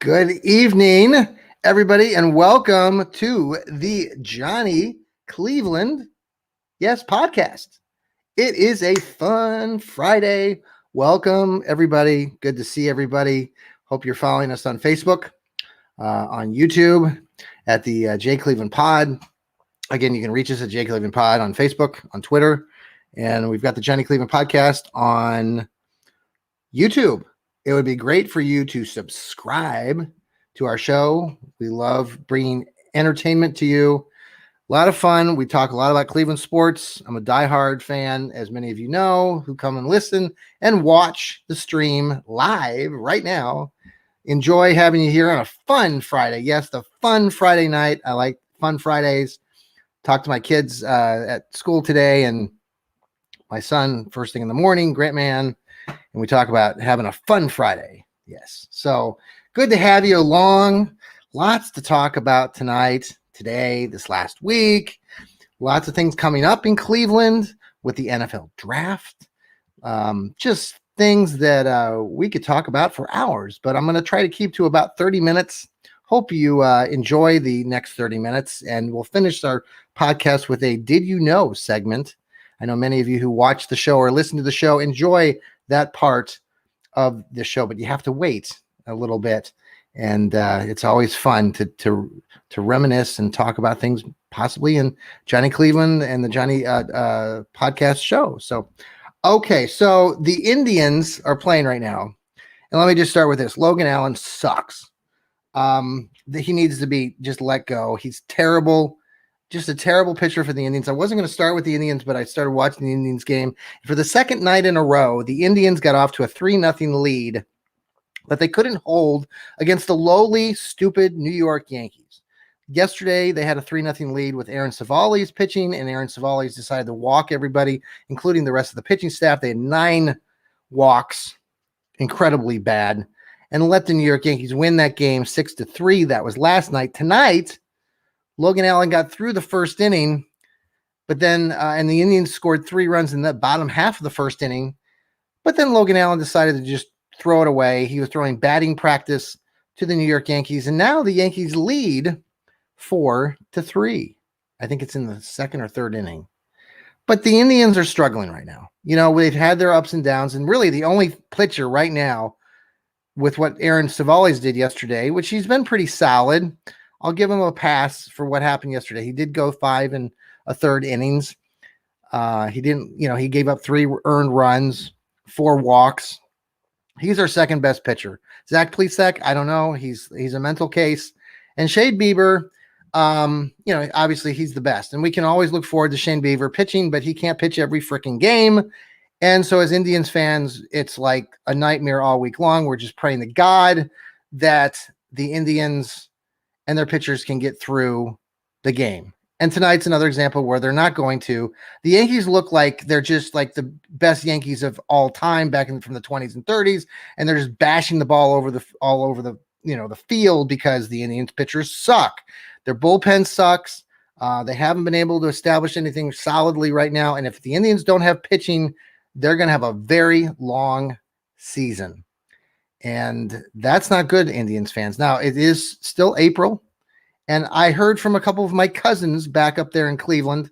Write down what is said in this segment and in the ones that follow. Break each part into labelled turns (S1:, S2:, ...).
S1: Good evening, everybody, and welcome to the Johnny Cleveland, podcast. It is a fun Friday. Welcome, everybody. Good to see everybody. Hope you're following us on Facebook, on YouTube, at the J Cleveland Pod. Again, you can reach us at J Cleveland Pod on Facebook, on Twitter, and we've got the Johnny Cleveland Podcast on YouTube. It would be great for you to subscribe to our show. We love bringing entertainment to you. A lot of fun. We talk a lot about Cleveland sports. I'm a diehard fan, as many of you know, who come and listen and watch the stream live right now. Enjoy having you here on a fun Friday. Yes, the fun Friday night. I like fun Fridays. Talked to my kids at school today, and my son first thing in the morning, Grant Man. And we talk about having a fun Friday. Yes. So good to have you along. Lots to talk about tonight, today, this last week. Lots of things coming up in Cleveland with the NFL draft. Just things that we could talk about for hours, but I'm going to try to keep to about 30 minutes. Hope you enjoy the next 30 minutes, and we'll finish our podcast with a Did You Know segment. I know many of you who watch the show or listen to the show enjoy that part of the show, but you have to wait a little bit, and it's always fun to reminisce and talk about things possibly in Johnny Cleveland and the Johnny podcast show. So, okay, so the Indians are playing right now, and let me just start with this: Logan Allen sucks. He needs to be just let go. He's terrible. Just a terrible pitcher for the Indians. I wasn't going to start with the Indians, but I started watching the Indians game. For the second night in a row, the Indians got off to a 3-0 lead that they couldn't hold against the lowly, stupid New York Yankees. Yesterday, they had a 3-0 lead with Aaron Savali's pitching, and Aaron Savali's decided to walk everybody, including the rest of the pitching staff. They had 9 walks, incredibly bad, and let the New York Yankees win that game 6-3. That was last night. Tonight, Logan Allen got through the first inning, but then and the Indians scored 3 runs in the bottom half of the first inning. But then Logan Allen decided to just throw it away. He was throwing batting practice to the New York Yankees, and now the Yankees lead 4-3. I think it's in the second or third inning. But the Indians are struggling right now. You know, they've had their ups and downs, and really the only pitcher right now with what Aaron Savali's did yesterday, which he's been pretty solid. I'll give him a pass for what happened yesterday. He did go 5 1/3 innings. He didn't, he gave up 3 earned runs, 4 walks. He's our second best pitcher. Zach Plesac, I don't know. He's a mental case. And Shane Bieber, obviously he's the best. And we can always look forward to Shane Bieber pitching, but he can't pitch every freaking game. And so as Indians fans, it's like a nightmare all week long. We're just praying to God that the Indians and their pitchers can get through the game. And tonight's another example where they're not going to. The Yankees look like they're just like the best Yankees of all time from the 20s and 30s, and they're just bashing the ball all over the field because the Indians pitchers suck. Their bullpen sucks. They haven't been able to establish anything solidly right now, and if the Indians don't have pitching, they're going to have a very long season. And that's not good, Indians fans. Now, it is still April, and I heard from a couple of my cousins back up there in Cleveland.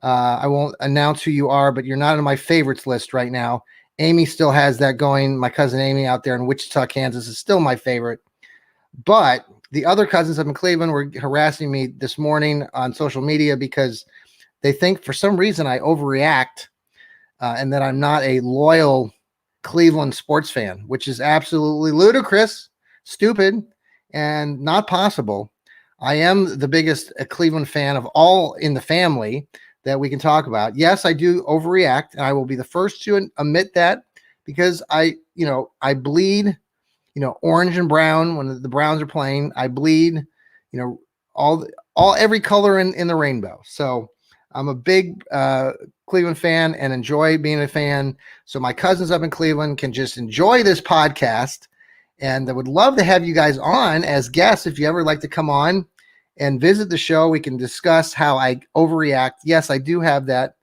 S1: I won't announce who you are, but you're not on my favorites list right now. Amy still has that going. My cousin Amy out there in Wichita, Kansas is still my favorite. But the other cousins up in Cleveland were harassing me this morning on social media because they think for some reason I overreact and that I'm not a loyal Cleveland sports fan, which is absolutely ludicrous, stupid, and not possible. I am the biggest Cleveland fan of all in the family that we can talk about. Yes, I do overreact, and I will be the first to admit that because I bleed, orange and brown when the Browns are playing. I bleed, every color in the rainbow. So I'm a big Cleveland fan and enjoy being a fan. So my cousins up in Cleveland can just enjoy this podcast. And I would love to have you guys on as guests. If you ever like to come on and visit the show, we can discuss how I overreact. Yes, I do have that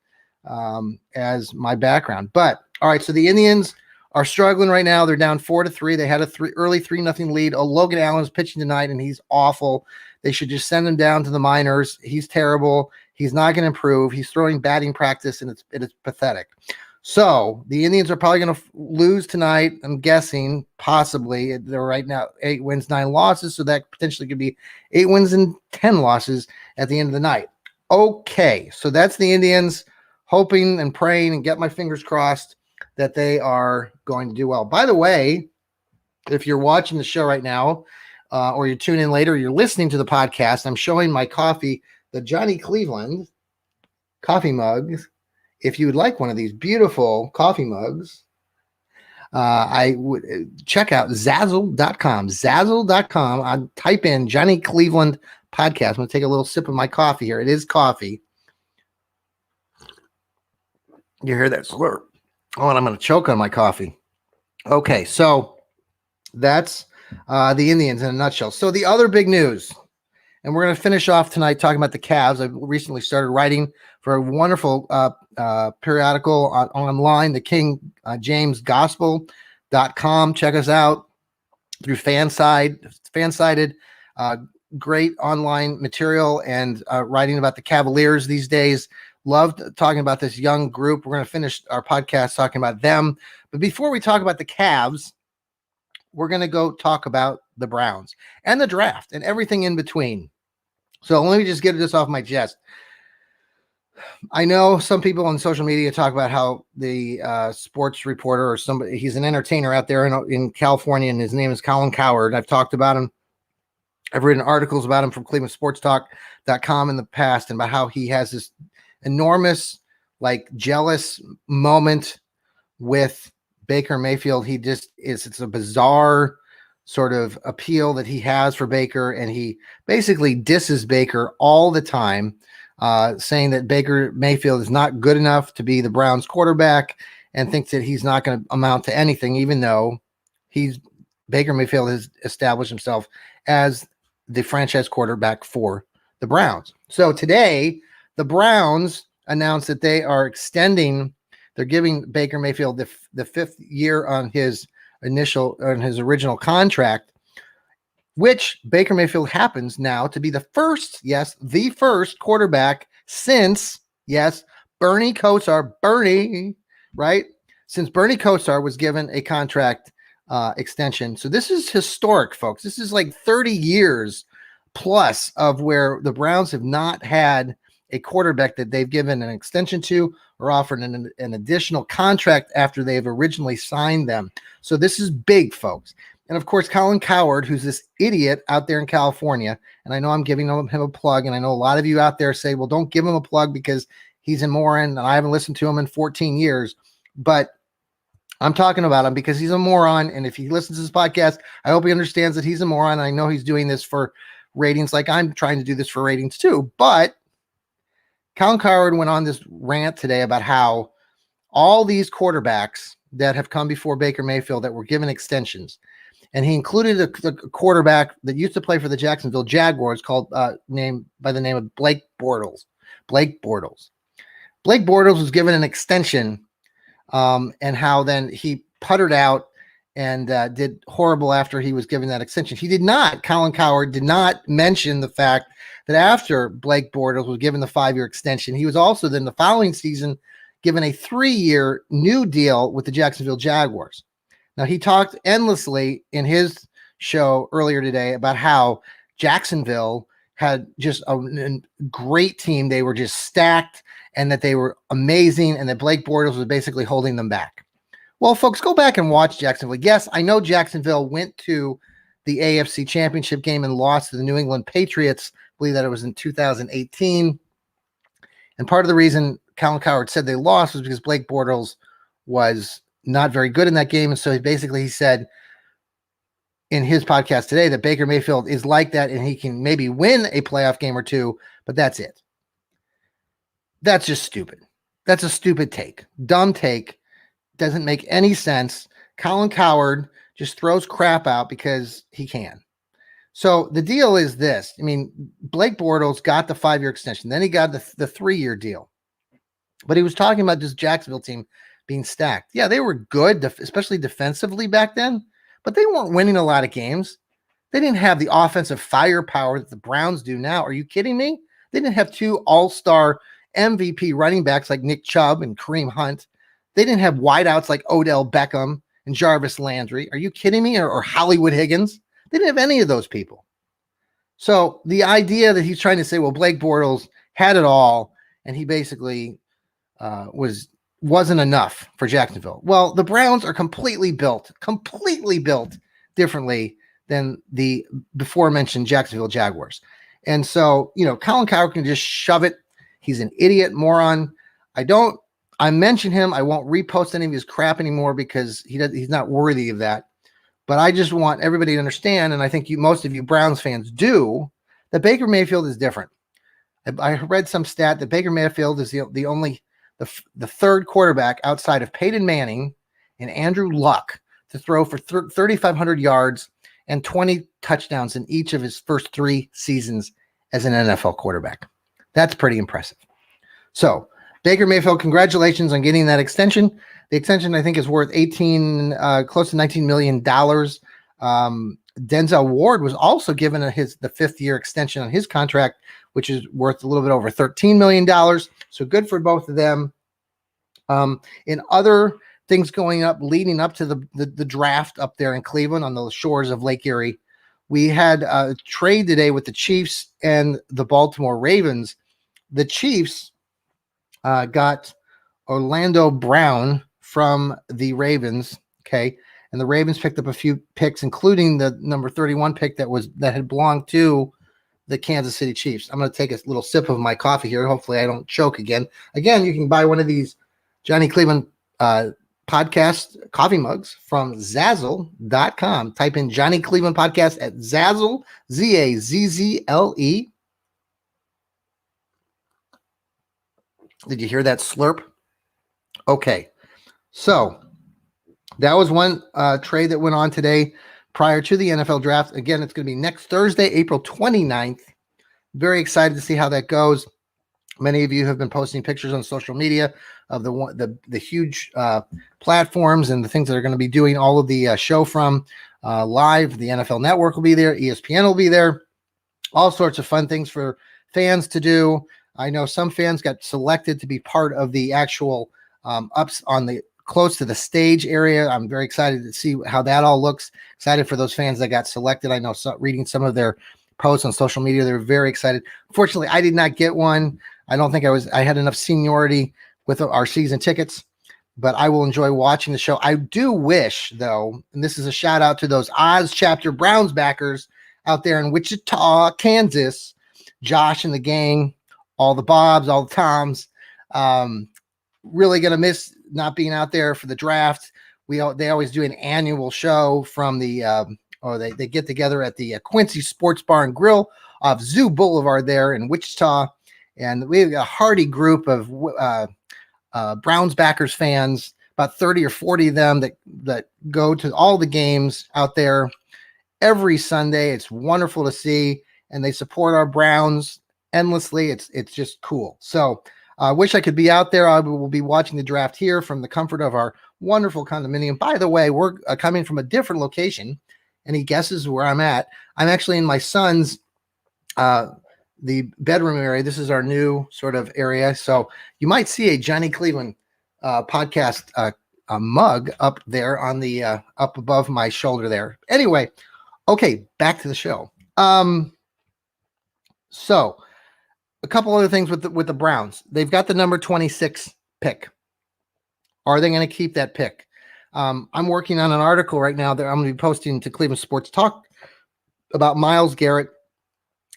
S1: as my background. But all right, so the Indians are struggling right now. They're down 4-3. They had a early 3-0 lead. Oh, Logan Allen's pitching tonight, and he's awful. They should just send him down to the minors. He's terrible. He's not going to improve. He's throwing batting practice, and it's pathetic. So the Indians are probably going to lose tonight. I'm guessing, possibly. They're right now 8 wins, 9 losses, so that potentially could be 8 wins and 10 losses at the end of the night. Okay, so that's the Indians, hoping and praying and get my fingers crossed that they are going to do well. By the way, if you're watching the show right now, or you're tuning in later, or you're listening to the podcast, I'm showing my coffee, the Johnny Cleveland coffee mugs. If you would like one of these beautiful coffee mugs, I would check out Zazzle.com. Zazzle.com. I type in Johnny Cleveland podcast. I'm going to take a little sip of my coffee here. It is coffee. You hear that slurp? Oh, and I'm going to choke on my coffee. Okay, so that's the Indians in a nutshell. So the other big news, and we're going to finish off tonight talking about the Cavs. I recently started writing for a wonderful periodical online, the King James Gospel.com. Check us out through Fansided. Great online material and writing about the Cavaliers these days. Loved talking about this young group. We're going to finish our podcast talking about them. But before we talk about the Cavs, we're going to go talk about the Browns and the draft and everything in between. So let me just get this off my chest. I know some people on social media talk about how the sports reporter or somebody, he's an entertainer out there in California, and his name is Colin Cowherd. I've talked about him. I've written articles about him from ClevelandSportsTalk.com in the past, and about how he has this enormous, jealous moment with Baker Mayfield. It's a bizarre sort of appeal that he has for Baker, and he basically disses Baker all the time, saying that Baker Mayfield is not good enough to be the Browns quarterback, and thinks that he's not going to amount to anything, even though Baker Mayfield has established himself as the franchise quarterback for the Browns. So today, the Browns announced that they are they're giving Baker Mayfield the 5th year on his original contract, which Baker Mayfield happens now to be the first quarterback since, Bernie Kosar, right? Since Bernie Kosar was given a contract extension. So this is historic, folks. This is like 30 years plus of where the Browns have not had a quarterback that they've given an extension to or offered an additional contract after they've originally signed them. So this is big, folks. And of course, Colin Cowherd, who's this idiot out there in California, and I know I'm giving him a plug, and I know a lot of you out there say, well, don't give him a plug because he's a moron, and I haven't listened to him in 14 years. But I'm talking about him because he's a moron, and if he listens to this podcast, I hope he understands that he's a moron. I know he's doing this for ratings, like I'm trying to do this for ratings too. But Colin Cowherd went on this rant today about how all these quarterbacks that have come before Baker Mayfield that were given extensions, and he included a quarterback that used to play for the Jacksonville Jaguars called named by the name of Blake Bortles. Blake Bortles was given an extension, and how then he puttered out and did horrible after he was given that extension. Colin Cowherd did not mention the fact that after Blake Bortles was given the 5-year extension, he was also then the following season given a 3-year new deal with the Jacksonville Jaguars. Now, he talked endlessly in his show earlier today about how Jacksonville had just a great team. They were just stacked and that they were amazing, and that Blake Bortles was basically holding them back. Well, folks, go back and watch Jacksonville. Yes, I know Jacksonville went to the AFC Championship game and lost to the New England Patriots. I believe that it was in 2018. And part of the reason Colin Cowherd said they lost was because Blake Bortles was not very good in that game. And so he said in his podcast today that Baker Mayfield is like that, and he can maybe win a playoff game or two, but that's it. That's just stupid. That's a stupid take. Dumb take. Doesn't make any sense. Colin Cowherd just throws crap out because he can. So the deal is this. I mean, Blake Bortles got the 5-year extension. Then he got the 3-year deal. But he was talking about this Jacksonville team being stacked. Yeah, they were good, especially defensively back then, but they weren't winning a lot of games. They didn't have the offensive firepower that the Browns do now. Are you kidding me? They didn't have two all-star MVP running backs like Nick Chubb and Kareem Hunt. They didn't have wideouts like Odell Beckham and Jarvis Landry. Are you kidding me? Or Hollywood Higgins? They didn't have any of those people. So the idea that he's trying to say, well, Blake Bortles had it all, and he basically wasn't enough for Jacksonville. Well, the Browns are completely built differently than the before mentioned Jacksonville Jaguars. And so, Colin Cowherd can just shove it. He's an idiot, moron. I mention him. I won't repost any of his crap anymore because he's not worthy of that. But I just want everybody to understand, and I think most of you Browns fans do, that Baker Mayfield is different. I read some stat that Baker Mayfield is the third quarterback outside of Peyton Manning and Andrew Luck to throw for 3,500 yards and 20 touchdowns in each of his first 3 seasons as an NFL quarterback. That's pretty impressive. So, Baker Mayfield, congratulations on getting that extension. The extension, I think, is worth close to $19 million. Denzel Ward was also given the 5th-year extension on his contract, which is worth a little bit over $13 million. So good for both of them. In other things leading up to the draft up there in Cleveland on the shores of Lake Erie, we had a trade today with the Chiefs and the Baltimore Ravens. The Chiefs got Orlando Brown from the Ravens, okay, and the Ravens picked up a few picks, including the number 31 pick that had belonged to the Kansas City Chiefs. I'm going to take a little sip of my coffee here. Hopefully, I don't choke again. Again, you can buy one of these Johnny Cleveland podcast coffee mugs from Zazzle.com. Type in Johnny Cleveland podcast at Zazzle, Zazzle. Did you hear that slurp? Okay. So that was one trade that went on today prior to the NFL draft. Again, it's going to be next Thursday, April 29th. Very excited to see how that goes. Many of you have been posting pictures on social media of the huge platforms and the things that are going to be doing all of the show from live. The NFL Network will be there. ESPN will be there. All sorts of fun things for fans to do. I know some fans got selected to be part of the actual ups on the close to the stage area. I'm very excited to see how that all looks. Excited for those fans that got selected. I know reading some of their posts on social media, they're very excited. Fortunately, I did not get one. I don't think I had enough seniority with our season tickets, but I will enjoy watching the show. I do wish, though, and this is a shout out to those Oz Chapter Browns backers out there in Wichita, Kansas, Josh and the gang, all the Bobs, all the Toms. Really going to miss not being out there for the draft. They always do an annual show from they get together at the Quincy Sports Bar and Grill off Zoo Boulevard there in Wichita. And we have a hearty group of Browns backers fans, about 30 or 40 of them that go to all the games out there every Sunday. It's wonderful to see, and they support our Browns endlessly. It's just cool. So I wish I could be out there. I will be watching the draft here from the comfort of our wonderful condominium. By the way, we're coming from a different location. Any guesses where I'm at? I'm actually in my son's the bedroom area. This is our new sort of area. So you might see a Johnny Cleveland podcast a mug up there on the up above my shoulder there. Anyway, okay, back to the show. So a couple other things with the Browns. They've got the number 26 pick. Are they going to keep that pick? I'm working on an article right now that I'm going to be posting to Cleveland Sports Talk about Myles Garrett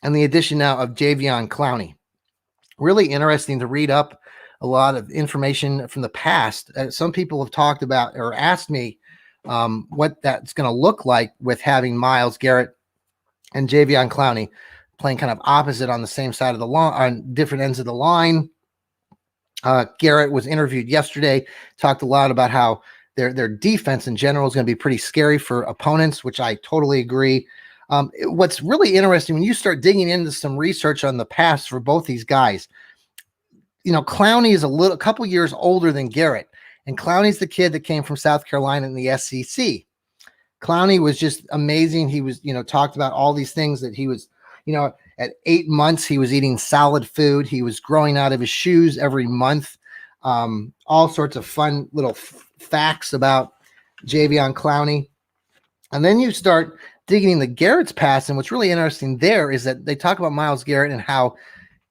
S1: and the addition now of Jadeveon Clowney. Really interesting to read up a lot of information from the past. Some people have talked about or asked me what that's going to look like with having Myles Garrett and Jadeveon Clowney playing kind of opposite on the same side of the line, on different ends of the line. Garrett was interviewed yesterday, talked a lot about how their defense in general is going to be pretty scary for opponents, which I totally agree. What's really interesting when you start digging into some research on the past for both these guys, Clowney is a couple years older than Garrett, And Clowney's the kid that came from South Carolina in the SEC. Clowney was just amazing. He was, talked about all these things that he was, at 8 months, he was eating solid food. He was growing out of his shoes every month. All sorts of fun little facts about Jadeveon Clowney. And then you start digging in the Garrett's past. And what's really interesting there is that they talk about Myles Garrett and how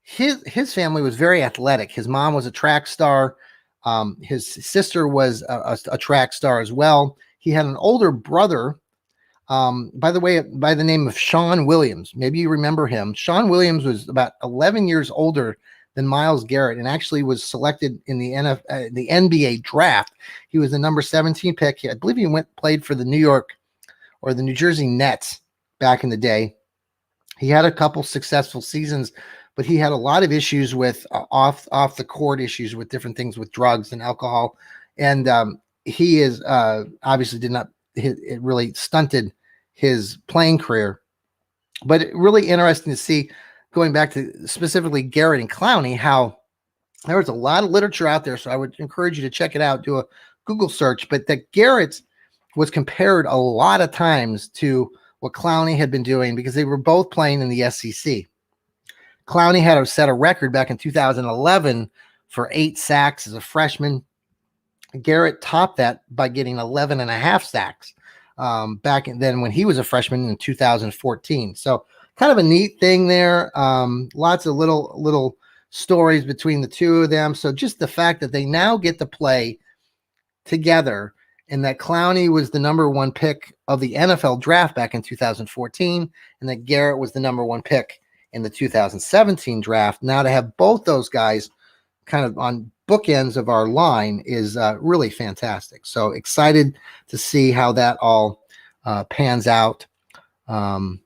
S1: his family was very athletic. His mom was a track star. His sister was a track star as well. He had an older brother, by the name of Sean Williams. Maybe you remember him. Sean Williams was about 11 years older than Myles Garrett and actually was selected in the NBA draft. He was the number 17 pick. I believe he played for the New Jersey Nets back in the day. He had a couple successful seasons, but he had a lot of issues with off the court issues with different things with drugs and alcohol. And he is obviously it really stunted his playing career. But really interesting to see, going back to specifically Garrett and Clowney, how there was a lot of literature out there. So I would encourage you to check it out, do a Google search, but that Garrett was compared a lot of times to what Clowney had been doing because they were both playing in the SEC. Clowney had set a record back in 2011 for 8 sacks as a freshman. Garrett topped that by getting 11 and a half sacks back then when he was a freshman in 2014. So kind of a neat thing there. Lots of little stories between the two of them. So just the fact that they now get to play together, and that Clowney was the number 1 pick of the NFL draft back in 2014, and that Garrett was the number 1 pick in the 2017 draft. Now to have both those guys kind of on bookends of our line is really fantastic. So excited to see how that all pans out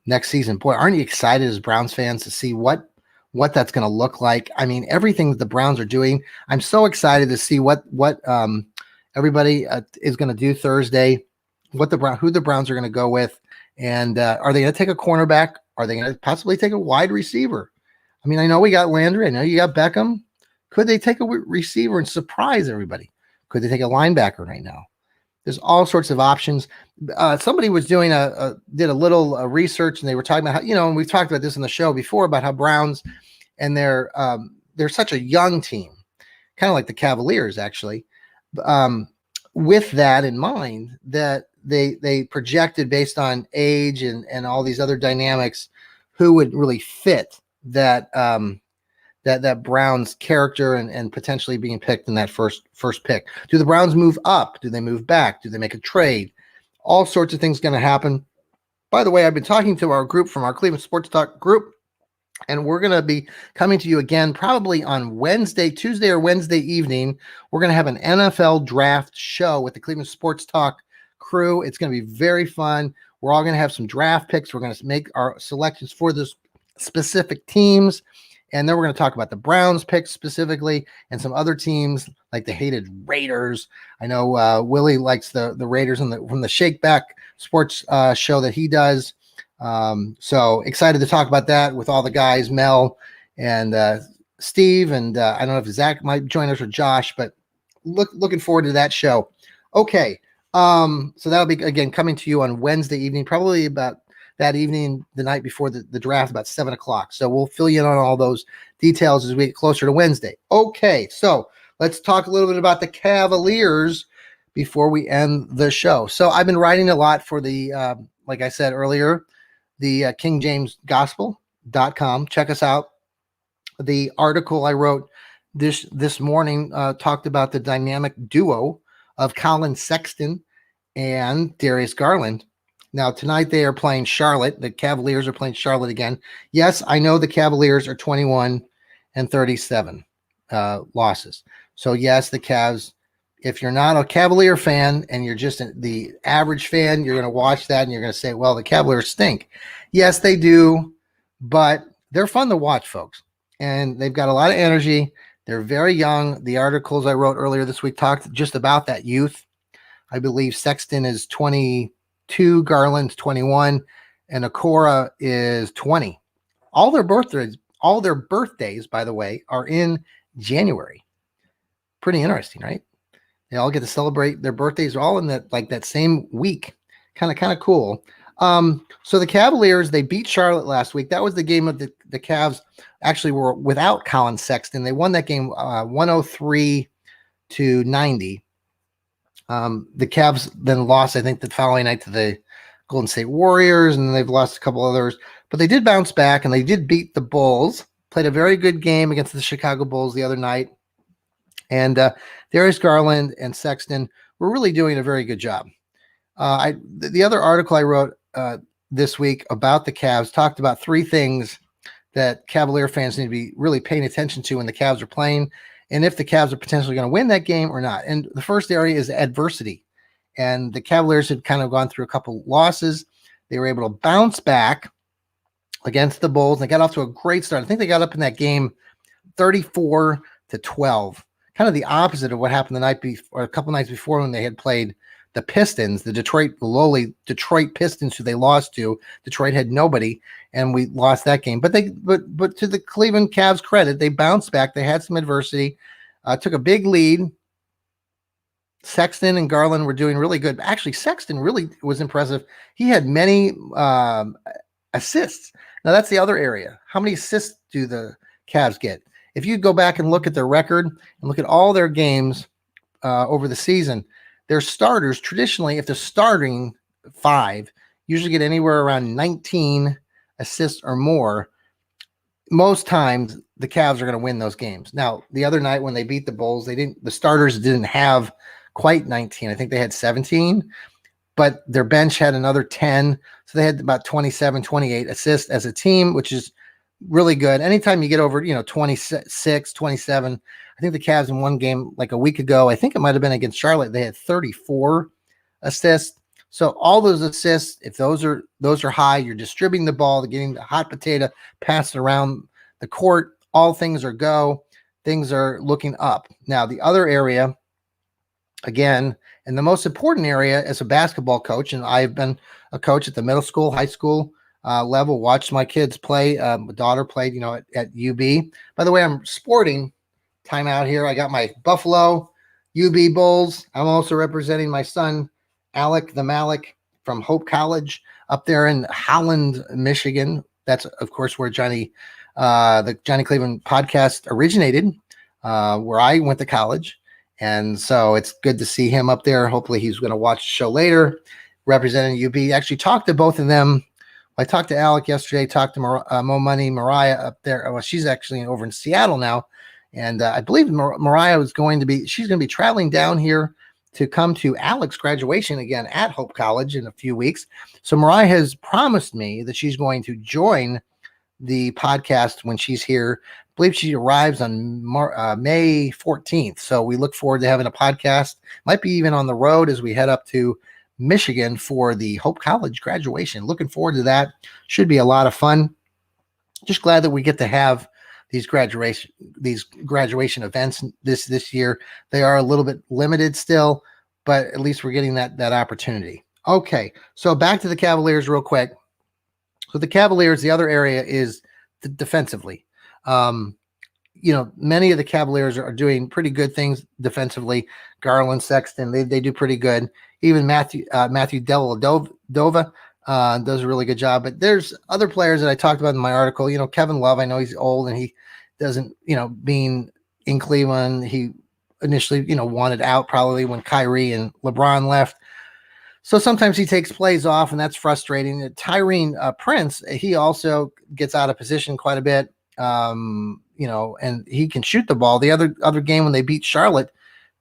S1: next season. Boy, aren't you excited as Browns fans to see what that's going to look like? I mean, everything that the Browns are doing, I'm so excited to see what everybody is going to do Thursday, who the Browns are going to go with, and are they going to take a cornerback? Are they going to possibly take a wide receiver? I mean, I know we got Landry. I know you got Beckham. Could they take a receiver and surprise everybody? Could they take a linebacker right now? There's all sorts of options. Somebody was did a little research, and they were talking about how, and we've talked about this in the show before about how Browns and they're such a young team, kind of like the Cavaliers actually. With that in mind, that they projected based on age and all these other dynamics who would really fit that Browns character and potentially being picked in that first pick. Do the Browns move up? Do they move back? Do they make a trade? All sorts of things going to happen. By the way, I've been talking to our group from our Cleveland Sports Talk group, and we're going to be coming to you again probably on Tuesday or Wednesday evening. We're going to have an NFL draft show with the Cleveland Sports Talk crew. It's going to be very fun. We're all going to have some draft picks. We're going to make our selections for those specific teams. And then we're going to talk about the Browns picks specifically and some other teams like the hated Raiders. I know Willie likes the Raiders from the Shakeback Sports show that he does. So excited to talk about that with all the guys, Mel and Steve. And I don't know if Zach might join us or Josh, but looking forward to that show. Okay. So that'll be, again, coming to you on Wednesday evening, probably about that evening, the night before the draft, about 7:00. So we'll fill you in on all those details as we get closer to Wednesday. Okay, so let's talk a little bit about the Cavaliers before we end the show. So I've been writing a lot for the, like I said earlier, the KingJamesGospel.com. Check us out. The article I wrote this morning talked about the dynamic duo of Colin Sexton and Darius Garland. Now, tonight they are playing Charlotte. The Cavaliers are playing Charlotte again. Yes, I know the Cavaliers are 21-37 losses. So, yes, the Cavs, if you're not a Cavalier fan and you're just the average fan, you're going to watch that and you're going to say, well, the Cavaliers stink. Yes, they do, but they're fun to watch, folks. And they've got a lot of energy. They're very young. The articles I wrote earlier this week talked just about that youth. I believe Sexton is 22, Garland's 21, and Okoro is 20. All their birthdays, by the way, are in January. Pretty interesting, right? They all get to celebrate their birthdays all in that same week. Kind of cool. So the Cavaliers, they beat Charlotte last week. That was the game of the Cavs actually were without Colin Sexton. They won that game 103-90. The Cavs then lost, I think, the following night to the Golden State Warriors, and they've lost a couple others. But they did bounce back, and they did beat the Bulls. Played a very good game against the Chicago Bulls the other night. And Darius Garland and Sexton were really doing a very good job. The other article I wrote this week about the Cavs talked about three things that Cavalier fans need to be really paying attention to when the Cavs are playing, and if the Cavs are potentially going to win that game or not. And the first area is adversity. And the Cavaliers had kind of gone through a couple losses. They were able to bounce back against the Bulls. They got off to a great start. I think they got up in that game 34-12. Kind of the opposite of what happened the night before, or a couple nights before, when they had played the Pistons, the lowly Detroit Pistons, who they lost to. Detroit had nobody, and we lost that game. But to the Cleveland Cavs' credit, they bounced back. They had some adversity, took a big lead. Sexton and Garland were doing really good. Actually, Sexton really was impressive. He had many assists. Now, that's the other area. How many assists do the Cavs get? If you go back and look at their record and look at all their games over the season, their starters, traditionally, if they're starting five, usually get anywhere around 19 assists or more. Most times, the Cavs are going to win those games. Now, the other night when they beat the Bulls, the starters didn't have quite 19. I think they had 17, but their bench had another 10. So they had about 27, 28 assists as a team, which is really good. Anytime you get over, 26, 27, I think the Cavs in one game like a week ago, I think it might have been against Charlotte, they had 34 assists. So all those assists, if those are high, you're distributing the ball, getting the hot potato passed around the court, all things are go. Things are looking up. Now, the other area, again, and the most important area as a basketball coach, and I've been a coach at the middle school, high school level, watched my kids play. My daughter played, at UB. By the way, I'm sporting time out here. I got my Buffalo UB Bulls. I'm also representing my son, Alec the Malik, from Hope College up there in Holland, Michigan. That's, of course, where the Johnny Cleveland podcast originated, where I went to college. And so it's good to see him up there. Hopefully he's going to watch the show later, representing UB. Actually talked to both of them. I talked to Alec yesterday, talked to Mo Money, Mariah up there. Well, she's actually over in Seattle now. And I believe Mariah she's going to be traveling down here to come to Alec's graduation again at Hope College in a few weeks. So Mariah has promised me that she's going to join the podcast when she's here. I believe she arrives on May 14th. So we look forward to having a podcast. Might be even on the road as we head up to Michigan for the Hope College graduation. Looking forward to that. Should be a lot of fun. Just glad that we get to have these graduation events this year. They are a little bit limited still, but at least we're getting that opportunity. Okay, so back to the Cavaliers real quick. So the Cavaliers, the other area is defensively. Many of the Cavaliers are doing pretty good things defensively. Garland, Sexton, they do pretty good. Even Matthew Dellavedova does a really good job. But there's other players that I talked about in my article. Kevin Love, I know he's old and he doesn't, being in Cleveland, he initially, wanted out probably when Kyrie and LeBron left. So sometimes he takes plays off, and that's frustrating. Tyrene Prince, he also gets out of position quite a bit, and he can shoot the ball. The other game when they beat Charlotte,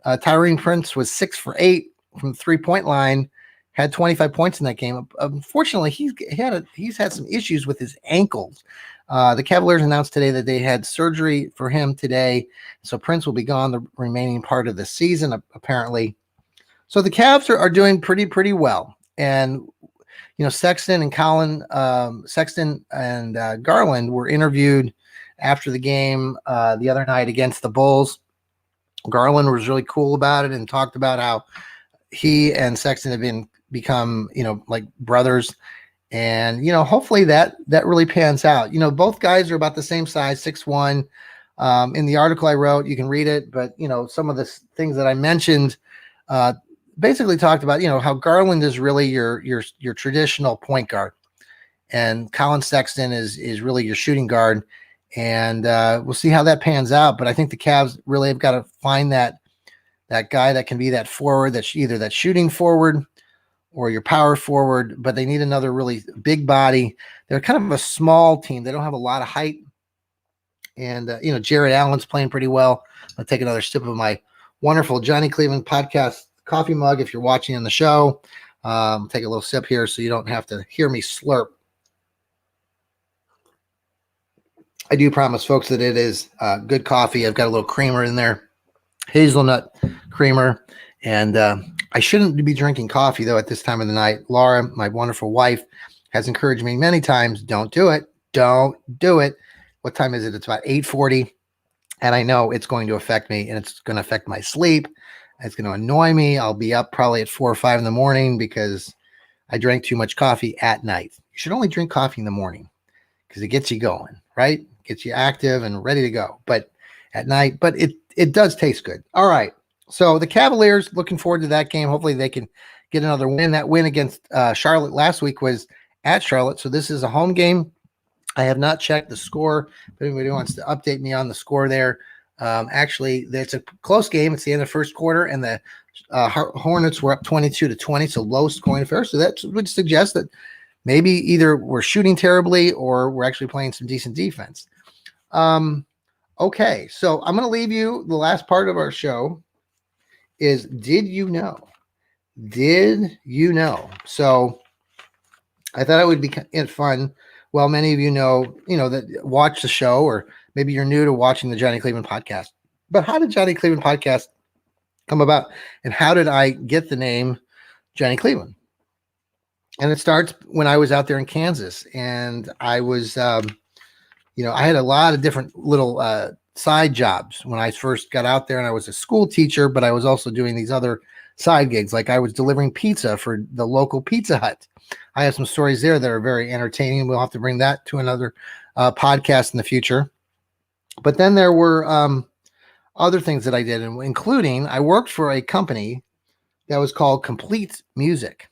S1: Tyrene Prince was 6 for 8 from the 3-point line, had 25 points in that game. Unfortunately, he's had some issues with his ankles. The Cavaliers announced today that they had surgery for him today, so Prince will be gone the remaining part of the season, apparently. So the Cavs are doing pretty well. And, Sexton and Garland were interviewed after the game the other night against the Bulls. Garland was really cool about it and talked about how he and Sexton have become, like brothers. And, hopefully that really pans out. Both guys are about the same size, 6'1". In the article I wrote, you can read it, but, some of the things that I mentioned basically talked about, how Garland is really your traditional point guard, and Colin Sexton is really your shooting guard. And we'll see how that pans out. But I think the Cavs really have got to find that guy that can be that forward, that's either that shooting forward or your power forward. But they need another really big body. They're kind of a small team. They don't have a lot of height. And Jared Allen's playing pretty well. I'll take another sip of my wonderful Johnny Cleveland podcast coffee mug if you're watching on the show. Take a little sip here so you don't have to hear me slurp. I do promise, folks, that it is good coffee. I've got a little creamer in there, hazelnut creamer. And I shouldn't be drinking coffee, though, at this time of the night. Laura, my wonderful wife, has encouraged me many times, don't do it. Don't do it. What time is it? It's about 8:40. And I know it's going to affect me, and it's going to affect my sleep. It's going to annoy me. I'll be up probably at 4 or 5 in the morning because I drank too much coffee at night. You should only drink coffee in the morning because it gets you going, right? Gets you active and ready to go. But at night, but it does taste good. All right. So the Cavaliers, looking forward to that game. Hopefully they can get another win. That win against Charlotte last week was at Charlotte. So this is a home game. I have not checked the score. If anybody wants to update me on the score there. Actually, it's a close game. It's the end of the first quarter, and the Hornets were up 22-20, so low scoring affair. So that would suggest that maybe either we're shooting terribly or we're actually playing some decent defense. Okay, so I'm going to leave you. The last part of our show is, did you know? Did you know? So I thought it would be fun. Well, many of you know that watch the show, or maybe you're new to watching the Johnny Cleveland podcast. But how did Johnny Cleveland podcast come about? And how did I get the name Johnny Cleveland? And it starts when I was out there in Kansas, and I was, I had a lot of different little side jobs when I first got out there, and I was a school teacher, but I was also doing these other side gigs. Like I was delivering pizza for the local Pizza Hut. I have some stories there that are very entertaining. We'll have to bring that to another podcast in the future. But then there were other things that I did, including I worked for a company that was called Complete Music.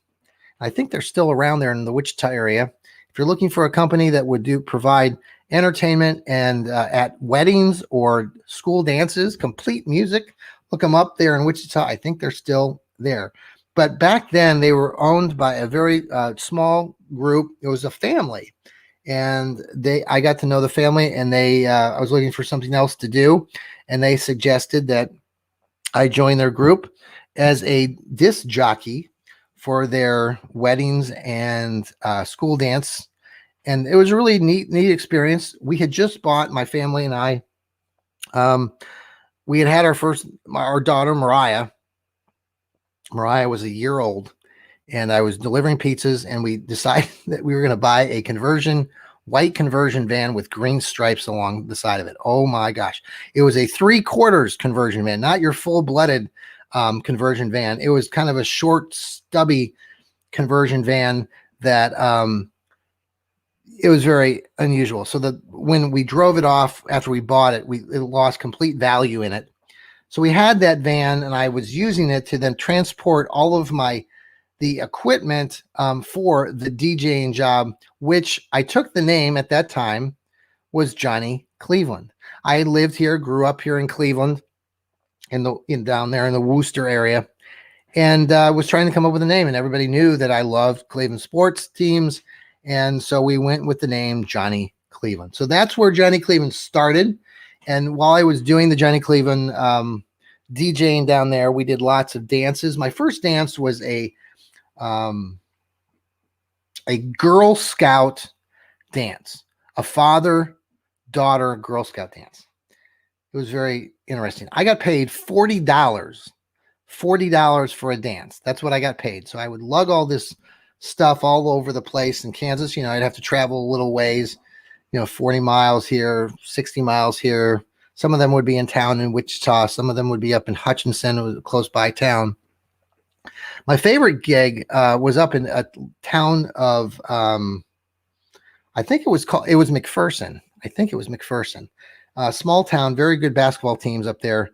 S1: I think they're still around there in the Wichita area. If you're looking for a company that would provide entertainment and at weddings or school dances, Complete Music, look them up there in Wichita. I think they're still there. But back then they were owned by a very small group. It was a family, and I got to know the family, and I was looking for something else to do, and they suggested that I join their group as a disc jockey for their weddings and school dance. And it was a really neat experience. We had just bought, my family and I, we had our daughter, Mariah. Mariah was a year old, and I was delivering pizzas, and we decided that we were going to buy a white conversion van with green stripes along the side of it. Oh my gosh. It was a 3/4 conversion van, not your full-blooded conversion van. It was kind of a short, stubby conversion van that it was very unusual. So when we drove it off after we bought it, it lost complete value in it. So we had that van, and I was using it to then transport all of the equipment for the DJing job, which I took the name at that time was Johnny Cleveland. I lived here, grew up here in Cleveland, down there in the Worcester area, and was trying to come up with a name, and everybody knew that I loved Cleveland sports teams, and so we went with the name Johnny Cleveland. So that's where Johnny Cleveland started. And while I was doing the Johnny Cleveland DJing down there, we did lots of dances. My first dance was a Girl Scout dance, a father-daughter Girl Scout dance. It was very interesting. I got paid $40 for a dance. That's what I got paid. So I would lug all this stuff all over the place in Kansas. I'd have to travel a little ways, 40 miles here, 60 miles here. Some of them would be in town in Wichita. Some of them would be up in Hutchinson, it was a close by town. My favorite gig was up in a town of, I think it was McPherson. I think it was McPherson. Small town, very good basketball teams up there.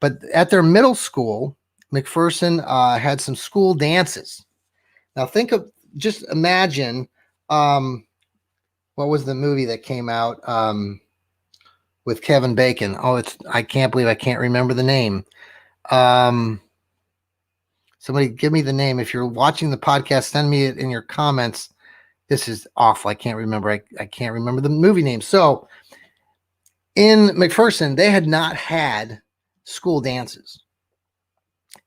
S1: But at their middle school, McPherson had some school dances. Now just imagine, what was the movie that came out with Kevin Bacon? Oh, I can't believe I can't remember the name. Somebody give me the name. If you're watching the podcast, send me it in your comments. This is awful. I can't remember. I can't remember the movie name. So in McPherson, they had not had school dances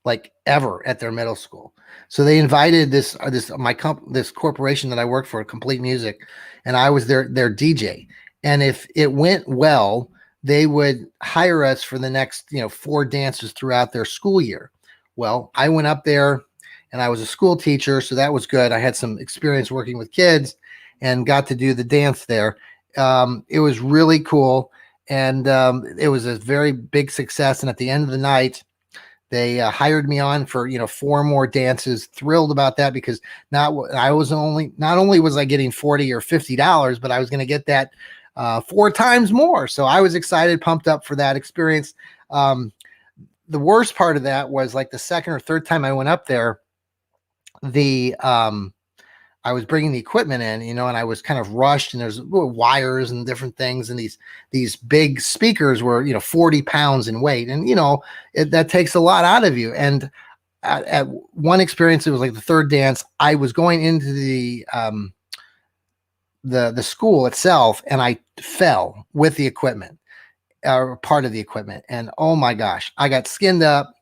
S1: like ever at their middle school. So they invited this corporation that I worked for, Complete Music, and I was their DJ. And if it went well, they would hire us for the next 4 dances throughout their school year. Well, I went up there and I was a school teacher, so that was good. I had some experience working with kids and got to do the dance there. It was really cool, and it was a very big success. And at the end of the night, they hired me on for 4 more dances. Thrilled about that, because not only was I getting $40 or $50, but I was going to get that 4 times more. So I was excited, pumped up for that experience. The worst part of that was, like, the second or third time I went up there, I was bringing the equipment in, and I was kind of rushed, and there's wires and different things. And these big speakers were, 40 pounds in weight. And, that takes a lot out of you. And at one experience, it was like the third dance, I was going into the school itself, and I fell with the equipment, or part of the equipment. And oh my gosh, I got skinned up,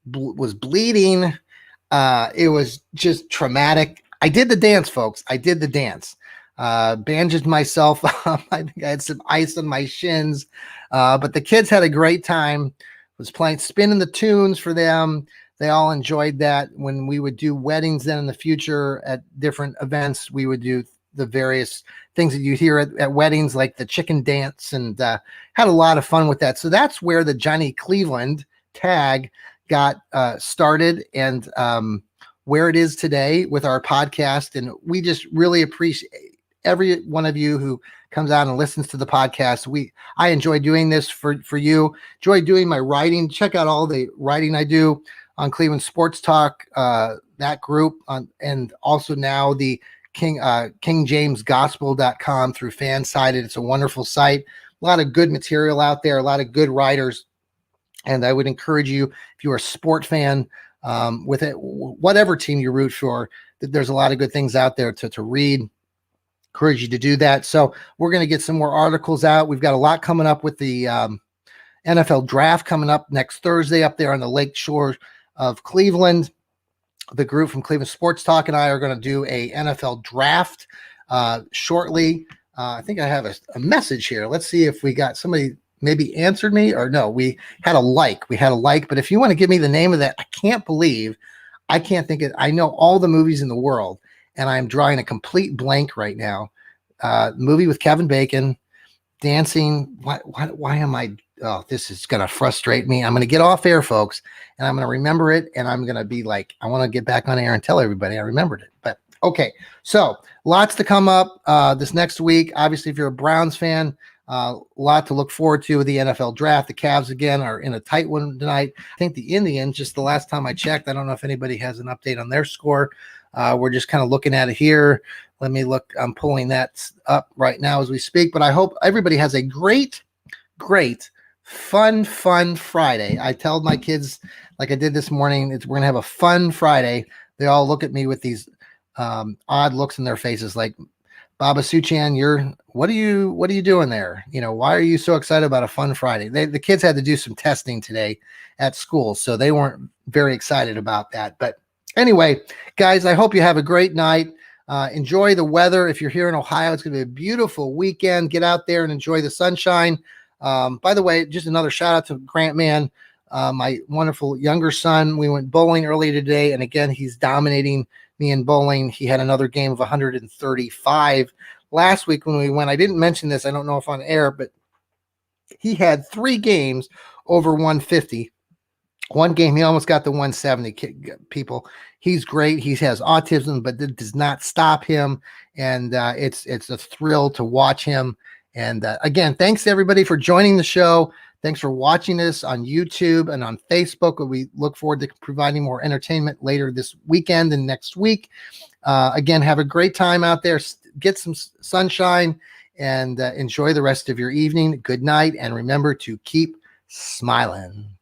S1: was bleeding. It was just traumatic. I did the dance, folks. I did the dance. Bandaged myself up. I think I had some ice on my shins. But the kids had a great time. Was playing, spinning the tunes for them. They all enjoyed that. When we would do weddings then in the future at different events, we would do the various things that you hear at weddings, like the chicken dance, and had a lot of fun with that. So that's where the Johnny Cleveland tag got started, and where it is today with our podcast. And we just really appreciate every one of you who comes out and listens to the podcast. I enjoy doing this for you. Enjoy doing my writing. Check out all the writing I do on Cleveland Sports Talk, that group, and also now the KingJamesGospel.com through Fansided. It's a wonderful site. A lot of good material out there, a lot of good writers. And I would encourage you, if you're a sport fan, with it, whatever team you root for, that there's a lot of good things out there to read. Encourage you to do that. So we're going to get some more articles out. We've got a lot coming up with the NFL draft coming up next Thursday up there on the lake shore of Cleveland. The group from Cleveland Sports Talk and I are going to do a NFL draft shortly. I think I have a message here. Let's see if we got somebody maybe answered me, or no, we had a like. But if you want to give me the name of that, I can't think it. I know all the movies in the world, and I'm drawing a complete blank right now. Movie with Kevin Bacon, dancing. Why am I? Oh, this is going to frustrate me. I'm going to get off air, folks, and I'm going to remember it. And I'm going to be like, I want to get back on air and tell everybody I remembered it. But okay, so lots to come up this next week. Obviously, if you're a Browns fan, a lot to look forward to with the NFL draft. The Cavs again are in a tight one tonight. I think the Indians, just the last time I checked, I don't know if anybody has an update on their score. We're just kind of looking at it here. Let me look. I'm pulling that up right now as we speak. But I hope everybody has a great, fun Friday. I tell my kids, like I did this morning, we're going to have a fun Friday. They all look at me with these odd looks in their faces, like, Baba Suchan, what are you doing there? Why are you so excited about a fun Friday? The kids had to do some testing today at school, so they weren't very excited about that. But anyway, guys, I hope you have a great night. Enjoy the weather. If you're here in Ohio, it's going to be a beautiful weekend. Get out there and enjoy the sunshine. By the way, just another shout out to Grant Man, my wonderful younger son. We went bowling earlier today, and again, he's dominating me in bowling. He had another game of 135 last week when we went. I didn't mention this, I don't know if on air, but he had 3 games over 150. One game, he almost got the 170. People, he's great. He has autism, but it does not stop him. And it's a thrill to watch him. And again, thanks to everybody for joining the show. Thanks for watching us on YouTube and on Facebook. We look forward to providing more entertainment later this weekend and next week. Again, have a great time out there. Get some sunshine and enjoy the rest of your evening. Good night. And remember to keep smiling.